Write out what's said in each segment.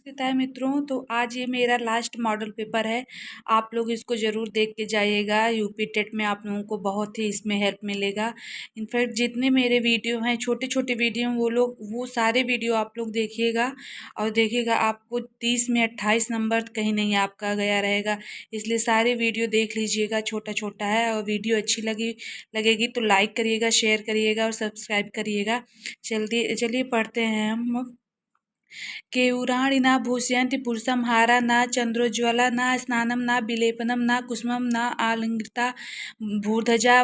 नमस्कार मित्रों। तो आज ये मेरा लास्ट मॉडल पेपर है। आप लोग इसको ज़रूर देख के जाइएगा। यूपी टेट में आप लोगों को बहुत ही इसमें हेल्प मिलेगा। इनफैक्ट जितने मेरे वीडियो हैं, छोटे छोटे वीडियो, वो सारे वीडियो आप लोग देखिएगा और देखिएगा आपको 30 में 28 नंबर कहीं नहीं आपका गया रहेगा। इसलिए सारे वीडियो देख लीजिएगा, छोटा छोटा है। और वीडियो अच्छी लगेगी तो लाइक करिएगा, शेयर करिएगा और सब्सक्राइब करिएगा। चलिए पढ़ते हैं हम। केयूराणि न भूषयन्ति पुरुषं हारा न चन्द्रोज्ज्वला न स्नानं न विलेपनं न कुसुमं न आलिङ्गिता भूर्ध्वजा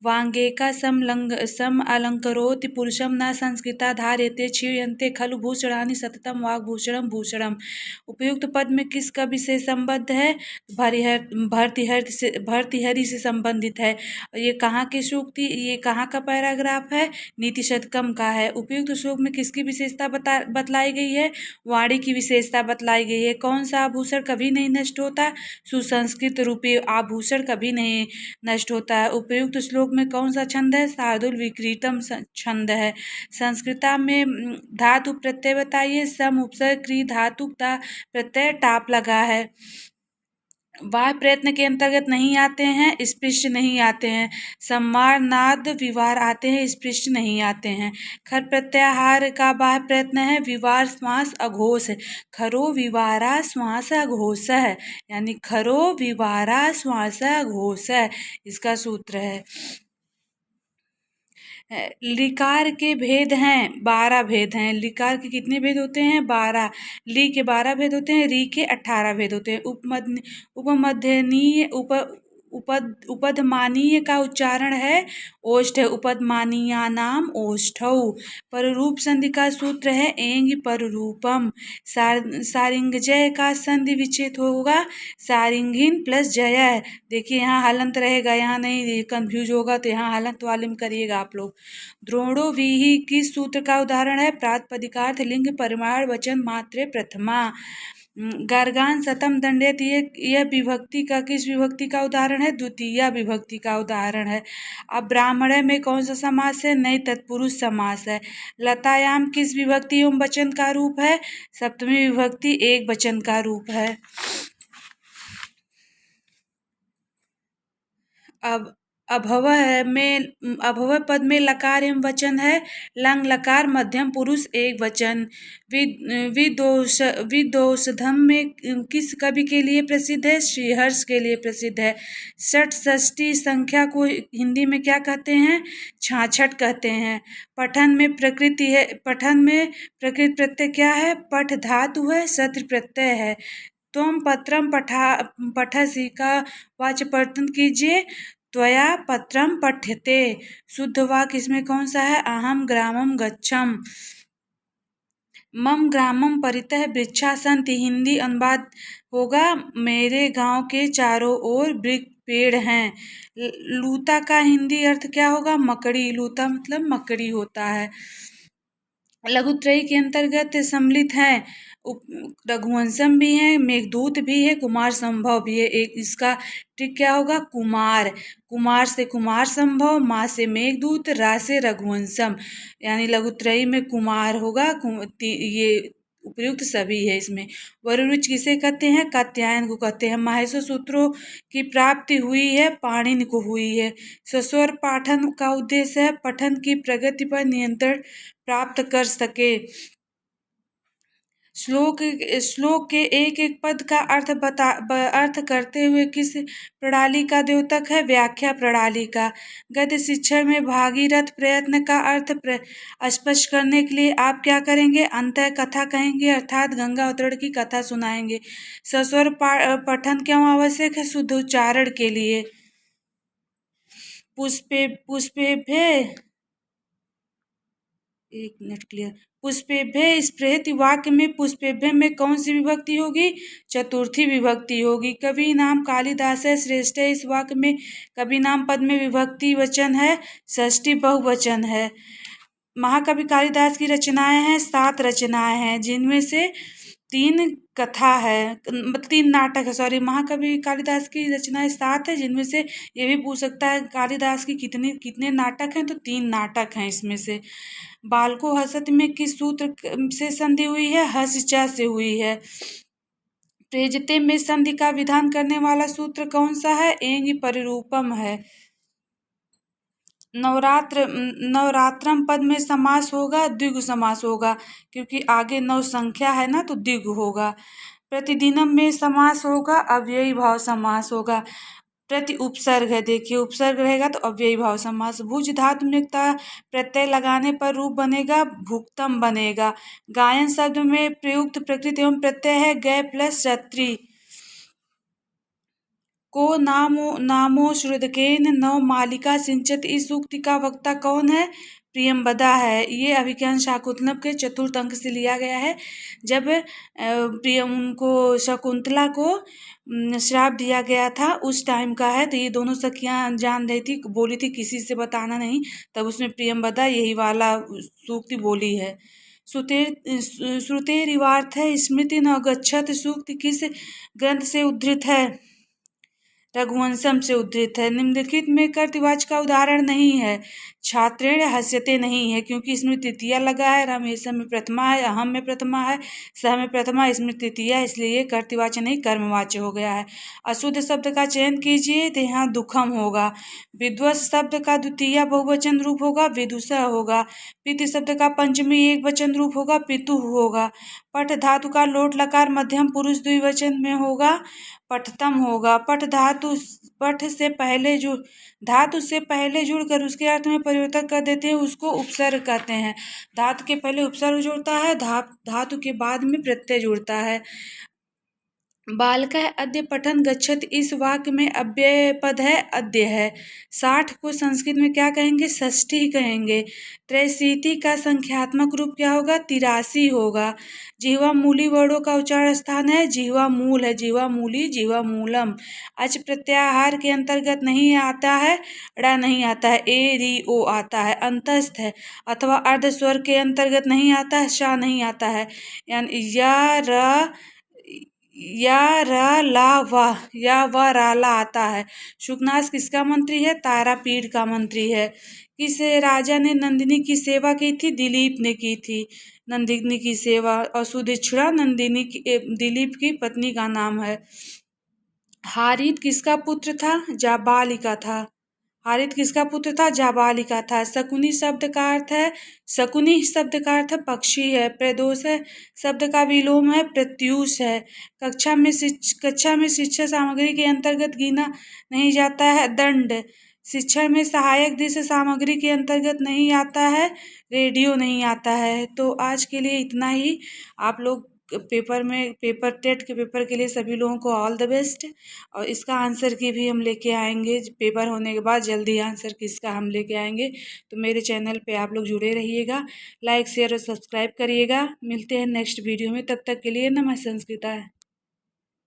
वाङ्गेका समलङ्करोति पुरुषं न संस्कृता धार्यते क्षीयन्ते खलु भूषणानि सततं वाग्भूषणं भूषणम्। उपयुक्त पद में किसका विशेष संबंध है? भर्तृहरि से संबंधित है। ये कहाँ की सूक्ति, ये कहाँ का पैराग्राफ है? नीति शतकम का है। उपयुक्त श्लोक में किसकी विशेषता बतलाई गई है? वाणी की विशेषता बतलाई गई है। कौन सा आभूषण कभी नहीं नष्ट होता? सुसंस्कृत रूपी आभूषण कभी नहीं नष्ट होता है। उपयुक्त श्लोक में कौन सा छंद है? शार्दूल विक्रीतम छंद है। संस्कृता में धातु प्रत्यय बताइए। सम उपसर्ग क्री धातु का प्रत्यय टाप लगा है। वाह प्रयत्न के अंतर्गत नहीं आते हैं, स्पृष्ट नहीं आते हैं। सम्मार नाद विवार आते हैं, स्पृष्ट नहीं आते हैं। खर प्रत्याहार का बाह प्रयत्न है, विवार श्वास अघोष। खरो विवारा श्वास अघोष है, यानी खरो विवारा श्वास अघोष है, इसका सूत्र है। लिकार के भेद हैं, 12 भेद हैं। लिकार के कितने भेद होते हैं? 12। ली के 12 भेद होते हैं, री के 18 भेद होते हैं। उपमध्यनीय उपधमानीय का उच्चारण है ओष्ठ। उपधमानीया नाम ओष्ठौ। पररूप संधि का सूत्र है एंग पररूपम। सारिंगजय का संधि विच्छेद होगा सारिंगिन प्लस जय। देखिए यहाँ हलंत रहेगा, यहाँ नहीं कंफ्यूज होगा तो यहाँ हलंत वाले में करिएगा आप लोग। द्रोणो विहि किस सूत्र का उदाहरण है? प्रातिपदिकार्थ लिंग परिमाण वचन मात्रे प्रथमा। गार्गान शतम दंडेत, यह विभक्ति का किस विभक्ति का उदाहरण है? द्वितीय विभक्ति का उदाहरण है। अब ब्राह्मण में कौन सा समास है? नई तत्पुरुष समास है। लतायाम किस विभक्ति एवं वचन का रूप है? सप्तमी विभक्ति एक वचन का रूप है। अब अभव पद में लकार एवं वचन है। लंग लकार मध्यम पुरुष एक वचन। विदोषधम में किस कवि के लिए प्रसिद्ध है? श्रीहर्ष के लिए प्रसिद्ध है। षष्ठी संख्या को हिंदी में क्या कहते हैं? 66 कहते हैं। पठन में प्रकृति है, पठन में प्रकृति प्रत्यय क्या है? पठ धातु है, सत्र प्रत्यय है। त्वम पत्रम पठसी का वाचकपठन कीजिए। त्वया पत्रम पठ्यते। शुद्ध वाक्य इसमें कौन सा है? अहम ग्रामम गच्छम। मम ग्रामम परितः वृक्षा सन्ति, हिंदी अनुवाद होगा मेरे गांव के चारों ओर वृक्ष पेड़ हैं। लूता का हिंदी अर्थ क्या होगा? मकड़ी। लूता मतलब मकड़ी होता है। लघुत्रयी के अंतर्गत सम्मिलित हैं रघुवंशम भी है, मेघदूत भी है, कुमार संभव भी है। एक इसका ट्रिक क्या होगा? कुमार। कुमार से कुमार संभव, माँ से मेघदूत, रा से रघुवंशम, यानी लघुत्रयी में कुमार होगा। ये उपयुक्त सभी है इसमें। वरुरुच किसे कहते हैं? कात्यायन को कहते हैं। माहेश्वर सूत्रों की प्राप्ति हुई है, पाणिनि को हुई है। सस्वर पाठन का उद्देश्य है पठन की प्रगति पर नियंत्रण प्राप्त कर सके। श्लोक के एक एक पद का अर्थ करते हुए किस प्रणाली का द्योतक है? व्याख्या प्रणाली का। गद्य शिक्षण में भागीरथ प्रयत्न का अर्थ स्पष्ट करने के लिए आप क्या करेंगे? अंतः कथा कहेंगे, अर्थात गंगा अवतरण की कथा सुनाएंगे। सस्वर पठन क्यों आवश्यक है? शुद्ध उच्चारण के लिए। एक मिनट क्लियर। पुष्पेभ्य स्पृहति वाक्य में पुष्पेभ्य में कौन सी विभक्ति होगी? चतुर्थी विभक्ति होगी। कवि नाम कालिदास है श्रेष्ठ है, इस वाक्य में कवि नाम पद में विभक्ति वचन है, षष्ठी बहुवचन है। महाकवि कालिदास की रचनाएं हैं 7 रचनाएं हैं, जिनमें से 3 कथा है, मतलब 3 नाटक है, सॉरी, महाकवि कालिदास की रचनाएं 7 है, जिनमें से ये भी पूछ सकता है कालिदास की कितने नाटक हैं, तो 3 नाटक हैं इसमें से। बालको हसत में किस सूत्र से संधि हुई है? हस च से हुई है। प्रेजते में संधि का विधान करने वाला सूत्र कौन सा है? एंग परिरूपम है। नवरात्रम पद में समास होगा, द्विगु समास होगा, क्योंकि आगे 9 संख्या है ना, तो द्विगु होगा। प्रतिदिनम में समास होगा, अव्ययी भाव समास होगा। प्रति उपसर्ग है, देखिए उपसर्ग रहेगा तो अव्ययी भाव समास। भुज धातु में प्रत्यय लगाने पर रूप बनेगा, भुक्तम बनेगा। गायन शब्द में प्रयुक्त प्रकृति एवं प्रत्यय है, गय प्लस क्षत्रि। को नामो श्रुदकेन नव मालिका सिंचत, इस सूक्ति का वक्ता कौन है? प्रियंवदा है। ये अभिज्ञान शाकुंतलम के चतुर्थ अंक से लिया गया है। जब उनको शकुंतला को श्राप दिया गया था उस टाइम का है, तो ये दोनों सखियां जान रही थी, बोली थी किसी से बताना नहीं, तब उसमें प्रियंवदा यही वाला सूक्ति बोली है। श्रुतेरिवार्थ है स्मृति न गच्छत, सूक्ति किस ग्रंथ से उद्धृत है? रघुवंशम से उद्धृत है। निम्नलिखित में कर्तृवाच्य का उदाहरण नहीं है। छात्रेण हस्यते नहीं है, क्योंकि इसमें तृतीया लगा है। रमेशम में प्रथमा है, अहम में प्रथमा है, सह में प्रथमा, इसमें तृतीया, इसलिए ये कर्तृवाच्य नहीं कर्मवाच्य हो गया है। अशुद्ध शब्द का चयन कीजिए, तो यहाँ दुखम होगा। विद्वस शब्द का द्वितीय बहुवचन रूप होगा, विदुषः होगा। पितृ शब्द का पंचमी एक वचन रूप होगा, पितु होगा। पठ धातु का लोट लकार मध्यम पुरुष द्विवचन में होगा, पठतम होगा। पठ से पहले जुड़कर उसके अर्थ में परिवर्तन कर देते हैं, उसको उपसर्ग कहते हैं। धातु के पहले उपसर्ग जुड़ता है, धातु के बाद में प्रत्यय जुड़ता है। बालकः अद्य पठन गच्छत, इस वाक्य में अव्यय पद है, अद्य है। 60 को संस्कृत में क्या कहेंगे? षष्ठी कहेंगे। त्रैशीति का संख्यात्मक रूप क्या होगा? 83 होगा। जिह्वा मूली वर्णों का उच्चारण स्थान है, जिह्वा मूल है, जिह्वा मूली, जिह्वा मूलम। अच प्रत्याहार के अंतर्गत नहीं आता है, ड़ा नहीं आता है, ए री ओ आता है। अंतस्थ है अथवा अर्ध स्वर के अंतर्गत नहीं आता है, शा नहीं आता है। यानी या व राला आता है। शुकनास किसका मंत्री है? तारापीठ का मंत्री है। किस राजा ने नंदिनी की सेवा की थी? दिलीप ने की थी नंदिनी की सेवा। और सुदीक्षिणा नंदिनी दिलीप की पत्नी का नाम है। हारित किसका पुत्र था? जाबालिका था। हारित किसका पुत्र था? जाबालिका था। शकुनी शब्द का अर्थ है पक्षी है। प्रदोष शब्द का विलोम है प्रत्यूष है। कक्षा में शिक्षा सामग्री के अंतर्गत गिना नहीं जाता है, दंड। शिक्षण में सहायक दृश्य सामग्री के अंतर्गत नहीं आता है, रेडियो नहीं आता है। तो आज के लिए इतना ही। आप लोग पेपर टेट के पेपर के लिए सभी लोगों को ऑल द बेस्ट। और इसका आंसर की भी हम लेके आएंगे पेपर होने के बाद, जल्दी आंसर किसका हम लेके आएंगे। तो मेरे चैनल पे आप लोग जुड़े रहिएगा, लाइक शेयर और सब्सक्राइब करिएगा। मिलते हैं नेक्स्ट वीडियो में, तब तक के लिए नमः संस्कृता।